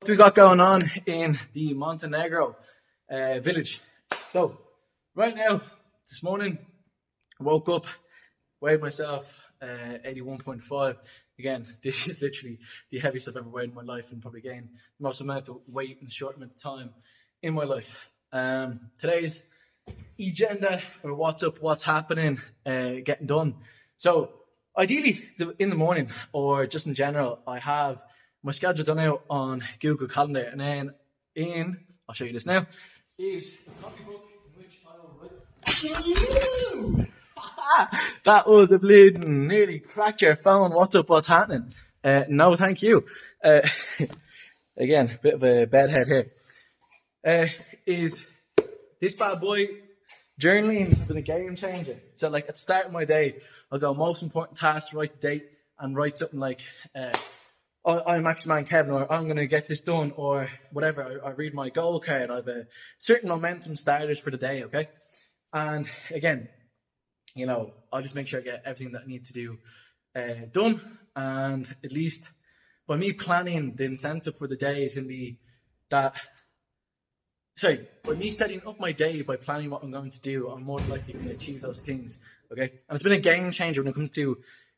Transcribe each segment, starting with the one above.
What we got going on in the Montenegro village? So right now, this morning, I woke up, weighed myself 81.5. Again, this is literally the heaviest I've ever weighed in my life, and probably gained the most amount of weight in a short amount of time in my life. Today's agenda, or what's up, what's happening, getting done. So ideally in the morning, or just in general, I have my schedule done out on Google Calendar, and then I'll show you this now, is a copybook in which I will write. That was a bleeding, nearly cracked your phone. What's up, what's happening? No, thank you. Again, a bit of a bedhead here. Is this bad boy. Journaling has been a game changer. So like at the start of my day, I'll go most important task, write the date, and write something like, I'm Maxi Man Kevin, or I'm going to get this done, or whatever. I read my goal card. I have a certain momentum starters for the day, okay? And again, I'll just make sure I get everything that I need to do done. And at least by me planning, the incentive for the day is going to be that, by me setting up my day by planning what I'm going to do, I'm more likely going to achieve those things, okay? And it's been a game changer when it comes to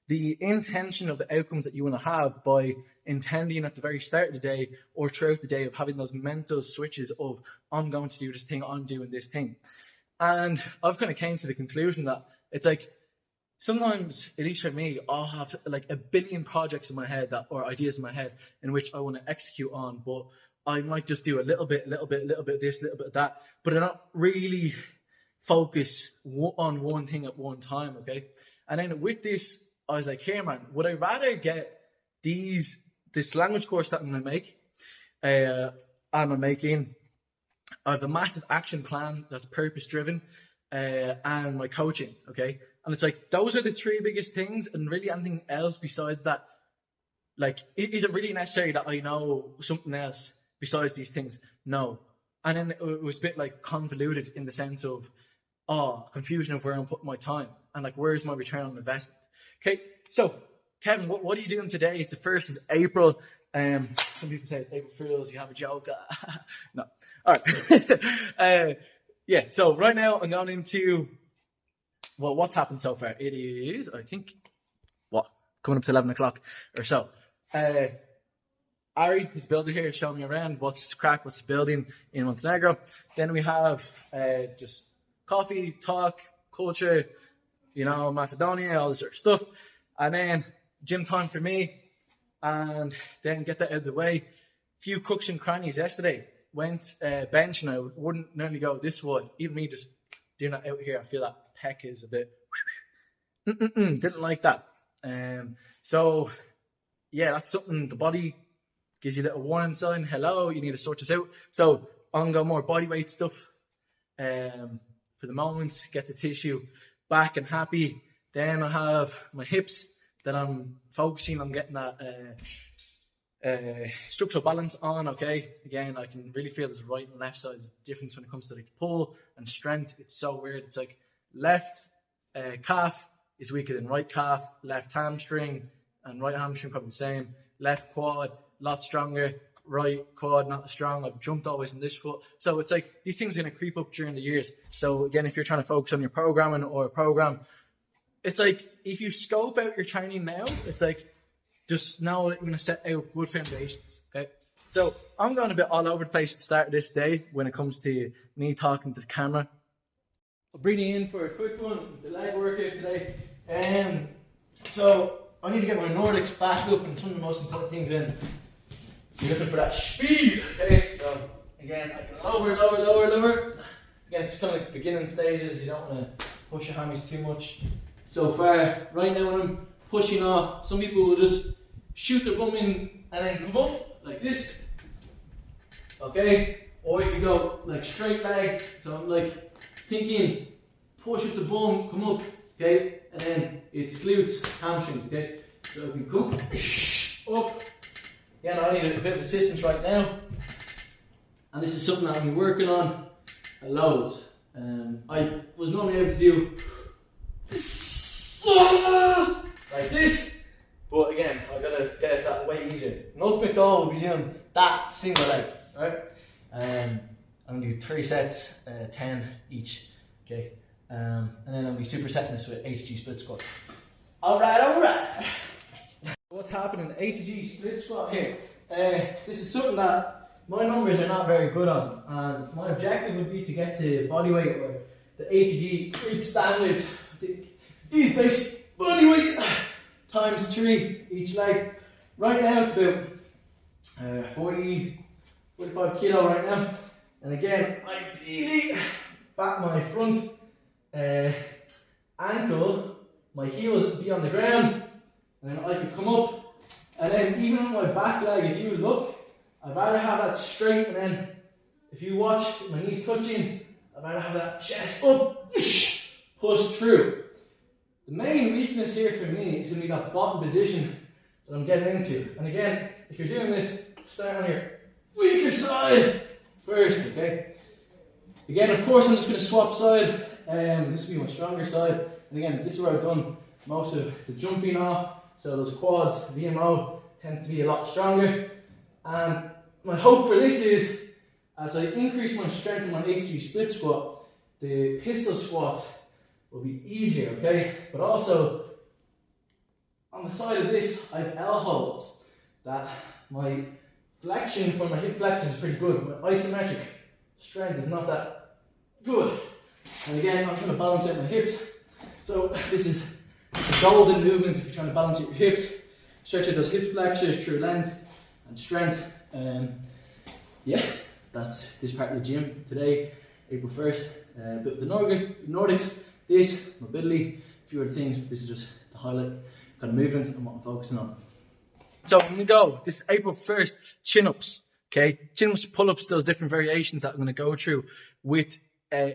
the intention of the outcomes that you want to have by intending at the very start of the day or throughout the day, of having those mental switches of, I'm going to do this thing, I'm doing this thing. And I've kind of came to the conclusion that it's like, sometimes, at least for me, I'll have like a billion projects in my head or ideas in my head in which I want to execute on, but I might just do a little bit of this, a little bit of that, but I don't really focus on one thing at one time, okay? And then with this, I was like, here, man, would I rather get this language course that I'm going to make, and I'm making, I have a massive action plan that's purpose-driven, and my coaching, okay? And it's like, those are the three biggest things, and really anything else besides that, like, is it really necessary that I know something else besides these things? No. And then it was a bit like convoluted in the sense of, confusion of where I'm putting my time, and like, where's my return on investment? Okay, so Kevin, what are you doing today? It's the 1st of April. Some people say it's April Fools, you have a joke. No. All right. Yeah, so right now I'm going into, what's happened so far? It is, I think, coming up to 11 o'clock or so. Ari, his builder here, showing me around what's the crack, what's the building in Montenegro. Then we have just coffee, talk, culture, Macedonia, all this sort of stuff. And then gym time for me, and then get that out of the way. Few cooks and crannies yesterday. Went bench, and I wouldn't normally go this way. Even me just doing that out here, I feel that pec is a bit, didn't like that. So yeah, that's something, the body gives you a little warning sign. Hello, you need to sort this out. So I'm going to go more body weight stuff for the moment, get the tissue back and happy. Then I have my hips that I'm focusing on getting that structural balance on, okay? Again, I can really feel there's a right and left side difference when it comes to like pull and strength. It's so weird. It's like left calf is weaker than right calf, left hamstring and right hamstring probably the same, left quad, a lot stronger, right quad not as strong. I've jumped always in this foot. So it's like these things are going to creep up during the years. So again, if you're trying to focus on your programming or a program, it's like if you scope out your training now, it's like just know that you're going to set out good foundations, okay? So I'm going a bit all over the place at the start of this day when it comes to me talking to the camera. I'll bring you in for a quick one, the leg workout today. So I need to get my Nordics back up and some of the most important things in. You're looking for that speed, okay? So again, I can lower. Again, it's kind of like beginning stages. You don't want to push your hammies too much. So far, right now when I'm pushing off, some people will just shoot their bum in and then come up like this, okay? Or you can go like straight leg. So I'm like thinking, push with the bum, come up, okay? And then it's glutes, hamstrings, okay? So we come up. Again, I need a bit of assistance right now. And this is something that I'll be working on loads. I was normally able to do like this, But again, I gotta get that way easier. An ultimate goal would be doing that single leg, right? I'm gonna do 3 sets, 10 each, okay? And then I'll be supersetting this with HG split squat. Alright. What's happening? HG split squat here. This is something that my numbers are not very good on, and my objective would be to get to body weight or the ATG freak standards. These basic body weight times 3 each leg. Right now it's about 45 kilo right now. And again, ideally, back my front ankle, my heels be on the ground, and then I could come up. And then even on my back leg, if you look, I'd rather have that straight, and then if you watch, my knees touching, I'd rather have that chest up, push through. The main weakness here for me is going to be that bottom position that I'm getting into. And again, if you're doing this, start on your weaker side first, okay? Again, of course, I'm just going to swap side. This will be my stronger side. And again, this is where I've done most of the jumping off. So those quads, VMO, tends to be a lot stronger. And my hope for this is, as I increase my strength in my HG split squat, the pistol squats will be easier, okay? But also, on the side of this, I have L holds that my flexion for my hip flexors is pretty good. My isometric strength is not that good. And again, I'm trying to balance out my hips. So this is the golden movement if you're trying to balance out your hips. Stretch out those hip flexors through length and strength. Yeah, that's this part of the gym today, April 1st. A bit of the Nordics, this, mobility, a few other things, but this is just the highlight kind of movements and what I'm focusing on. So I'm going to go, this is April 1st, chin-ups, okay? Chin-ups, pull-ups, those different variations that I'm going to go through with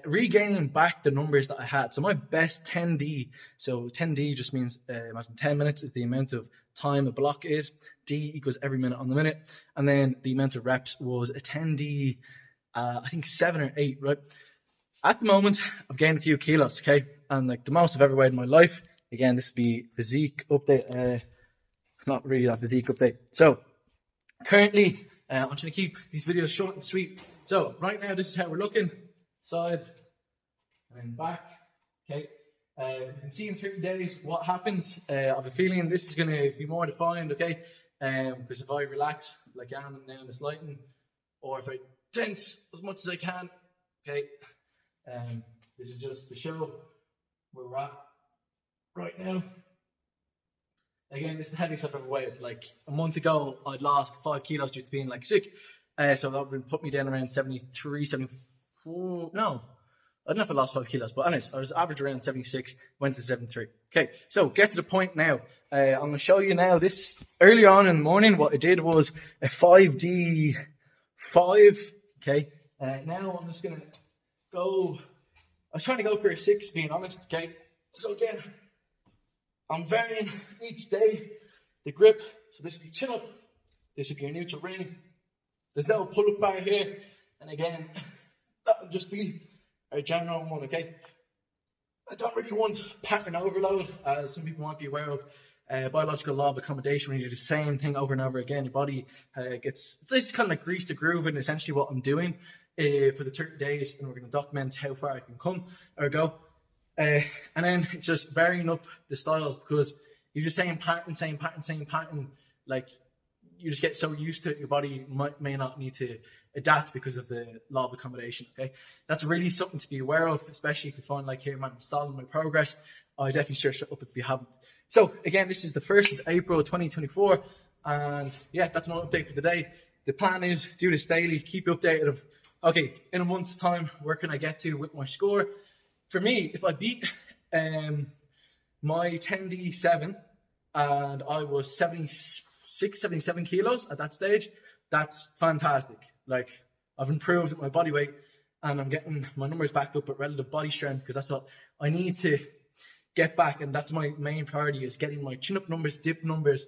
regaining back the numbers that I had. So my best 10D, so 10D just means, imagine 10 minutes is the amount of time a block is. D equals every minute on the minute. And then the amount of reps was a 10D, I think 7 or 8, right? At the moment, I've gained a few kilos, okay? And like the most I've ever weighed in my life. Again, this would be physique update, not really that physique update. So currently, I'm trying to keep these videos short and sweet. So right now, this is how we're looking. Side and then back, okay? You can see in 30 days what happens. I have a feeling this is going to be more defined, okay? Because if I relax like I am now in this lighting, or if I tense as much as I can, okay? This is just to show where we're at right now. Again, this is the heaviest I've ever weighed. Like a month ago, I'd lost 5 kilos due to being like sick. So that would put me down around 73, 74. No, I don't know if I lost 5 kilos, but anyways, I was average around 76, went to 73. Okay, so get to the point now. I'm going to show you now this. Earlier on in the morning, what I did was a 5D5. Okay, now I'm just going to go. I was trying to go for a 6, being honest. Okay, so again, I'm varying each day the grip. So this would be chin up, this would be a neutral ring. There's no pull up bar here, and again, that would just be a general one, okay? I don't really want pattern overload, as some people might be aware of. Biological law of accommodation, when you do the same thing over and over again, your body gets, it's just kind of like grease to groove, and essentially what I'm doing for the 30 days, and we're going to document how far I can come or go. And then it's just varying up the styles, because you're just saying pattern, like you just get so used to it, your body may not need to adapt because of the law of accommodation, okay? That's really something to be aware of, especially if you find like, here, man, I'm stalling my progress. I definitely search it up if you haven't. So again, this is the 1st, it's April 2024, and yeah, that's my update for today. The plan is do this daily, keep you updated of, okay, in a month's time, where can I get to with my score? For me, if I beat my 10D7 and I was 76, 77 kilos at that stage, that's fantastic. Like, I've improved my body weight and I'm getting my numbers back up at relative body strength, because that's what I need to get back, and that's my main priority, is getting my chin up numbers, dip numbers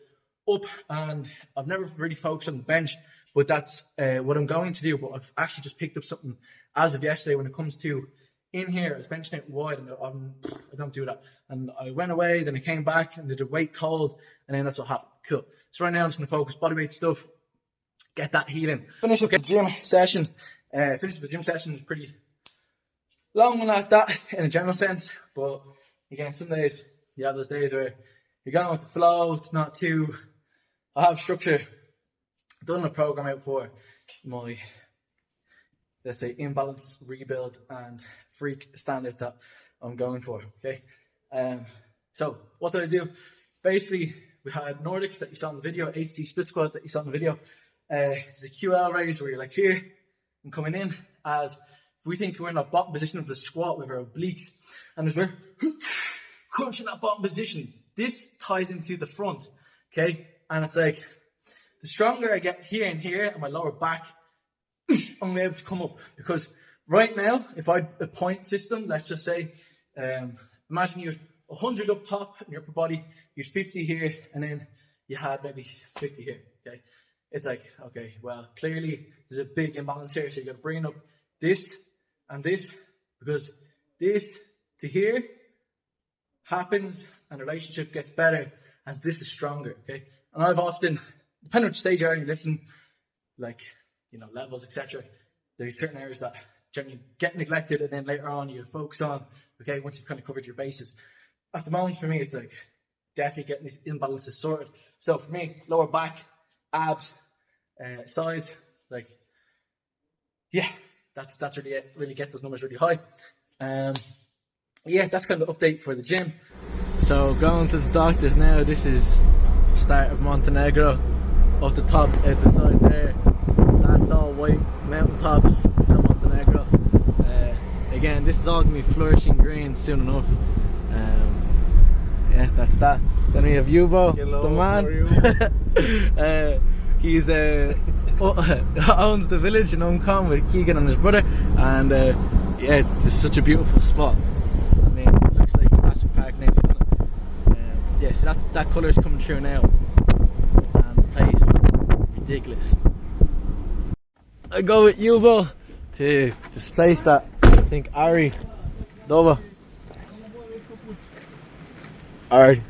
up. And I've never really focused on the bench, but that's what I'm going to do. But I've actually just picked up something as of yesterday when it comes to in here, I was benching it wide, and I don't do that. And I went away, then I came back, and did the weight cold, and then that's what happened. Cool. So right now I'm just going to focus bodyweight stuff, get that healing. Finish up the gym session. Finish up the gym session is pretty long one like that in a general sense, but again, some days you have those days where you're going with the flow. It's not too. I have structure. I've done a program out for my, let's say, imbalance, rebuild, and freak standards that I'm going for. Okay. So what did I do? Basically, we had Nordics that you saw in the video, HG split squat that you saw in the video. It's a QL raise where you're like here and coming in as if we think we're in that bottom position of the squat with our obliques, and as we're crunching that bottom position, this ties into the front. Okay, and it's like the stronger I get here and here and my lower back, I'm gonna be able to come up. Because right now, if I had a point system, let's just say, imagine you had 100 up top in your upper body, you had 50 here, and then you had maybe 50 here. Okay, it's like, okay, well, clearly there's a big imbalance here, so you got to bring up this and this, because this to here happens and the relationship gets better as this is stronger. Okay, and I've often, depending on which stage you are, you're lifting, like, you know, levels, etc. There's certain areas that generally get neglected, and then later on you focus on, okay, once you've kind of covered your bases. At the moment, for me, it's like definitely getting these imbalances sorted. So for me, lower back, abs, sides, like, yeah, that's really it. Really get those numbers really high. Yeah, that's kind of the update for the gym. So going to the doctors now. This is start of Montenegro. Off the top, out the side there. That's all white mountain tops, still Montenegro. Again, this is all gonna be flourishing green soon enough. Yeah, that's that. Then we have Yubo, the man. He's owns the village in Uncon with Keegan and his brother, and yeah, it's such a beautiful spot. I mean, it looks like Jurassic Park now, doesn't it? Yeah, so that colour is coming through now, and the place, ridiculous. I go with Yubo to this place that I think Ari Dova. Alright,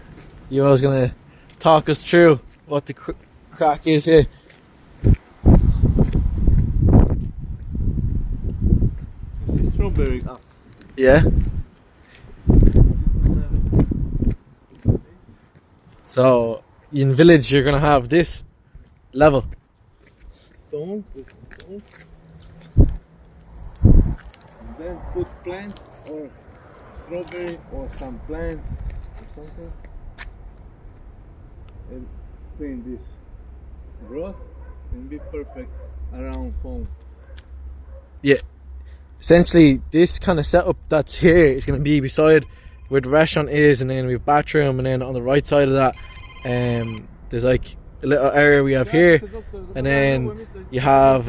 Yubo's gonna talk us through what the crack is here. Strawberry. Yeah. So in village you're gonna have this level. Stones. And then put plants or strawberry or some plants or something. And clean this broth and be perfect around home. Yeah. Essentially, this kind of setup that's here is going to be beside where the restaurant is, and then we have bathroom, and then on the right side of that, there's like a little area we have here, and then you have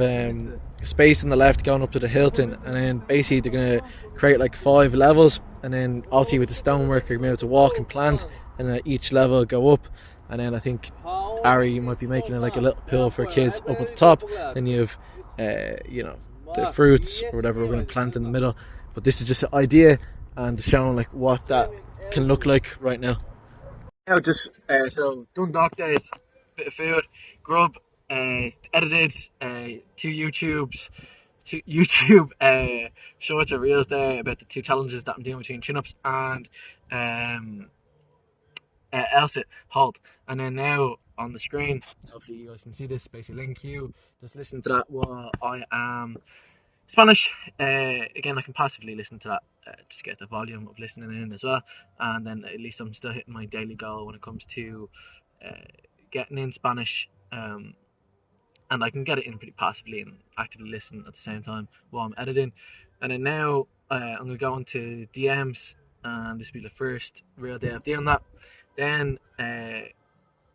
space on the left going up to the Hilton, and then basically they're going to create like 5 levels, and then obviously with the stonework you're going to be able to walk and plant, and at each level go up, and then I think Ari might be making it like a little pool for kids up at the top. Then you have you know, the fruits or whatever we're going to plant in the middle. But this is just an idea and showing like what that can look like right now. Now just so done doctors, bit of food, grub, edited 2 YouTube shorts or reels there about the 2 challenges that I'm doing between chin-ups and Elsit hold. And then now on the screen, hopefully you guys can see this, basically link you, just listen to that while I am Spanish. Again, I can passively listen to that, just get the volume of listening in as well, and then at least I'm still hitting my daily goal when it comes to getting in Spanish, and I can get it in pretty passively and actively listen at the same time while I'm editing. And then now I'm going to go on to DMs, and this will be the first real day of doing that. Then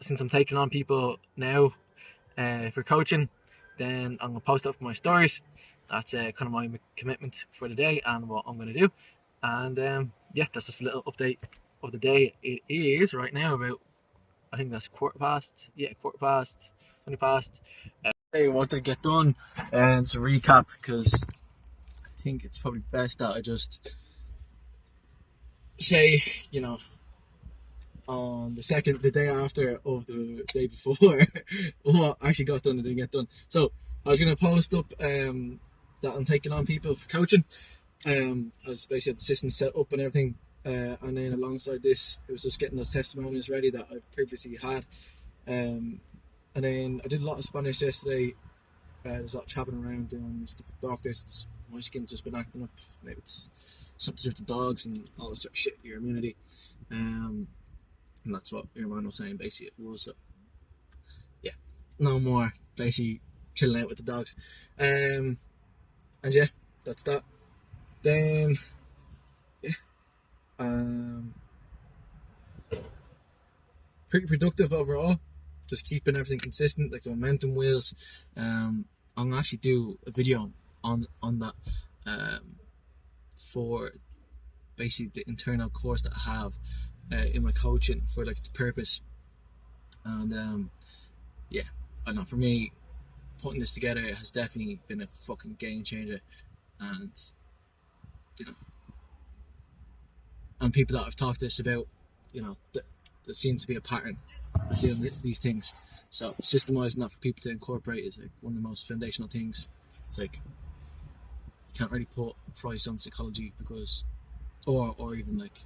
since I'm taking on people now for coaching, then I'm going to post up my stories. That's kind of my commitment for the day and what I'm going to do. And yeah, that's just a little update of the day. It is right now about, I think that's 20 past. I wanted to get done and to recap, because think it's probably best that I just say, you know, on the day after of the day before, what actually got done and didn't get done. So I was going to post up that I'm taking on people for coaching. I was basically had the system set up and everything, and then alongside this, it was just getting those testimonials ready that I previously had. And then I did a lot of Spanish yesterday. There's a lot of traveling around doing stuff with doctors. My skin's just been acting up. Maybe it's something to do with the dogs and all this sort of shit, your immunity. And that's what your man was saying, basically it was. So, yeah, no more basically chilling out with the dogs. And yeah, that's that. Then, yeah, pretty productive overall. Just keeping everything consistent, like the momentum wheels. I'm gonna actually do a video on that for basically the internal course that I have in my coaching for like the purpose. And yeah, I don't know, for me, putting this together has definitely been a fucking game changer. And you know, and people that I've talked to this about, you know, there seems to be a pattern of doing these things. So systemizing that for people to incorporate is like one of the most foundational things. It's like you can't really put a price on psychology because, or even like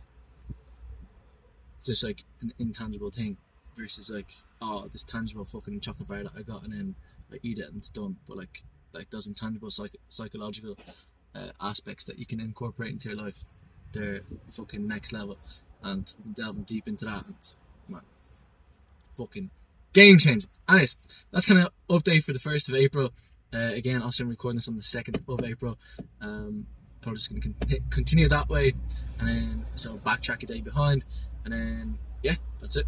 it's just like an intangible thing versus like, oh, this tangible fucking chocolate bar that I got and then I eat it and it's done. But like those intangible psychological aspects that you can incorporate into your life, they're fucking next level. And I'm delving deep into that, and man, fucking game changer. Anyways, that's kind of update for the 1st of April. Again, also I'm recording this on the 2nd of April. Probably just going to continue that way, and then so backtrack a day behind, and then yeah, that's it.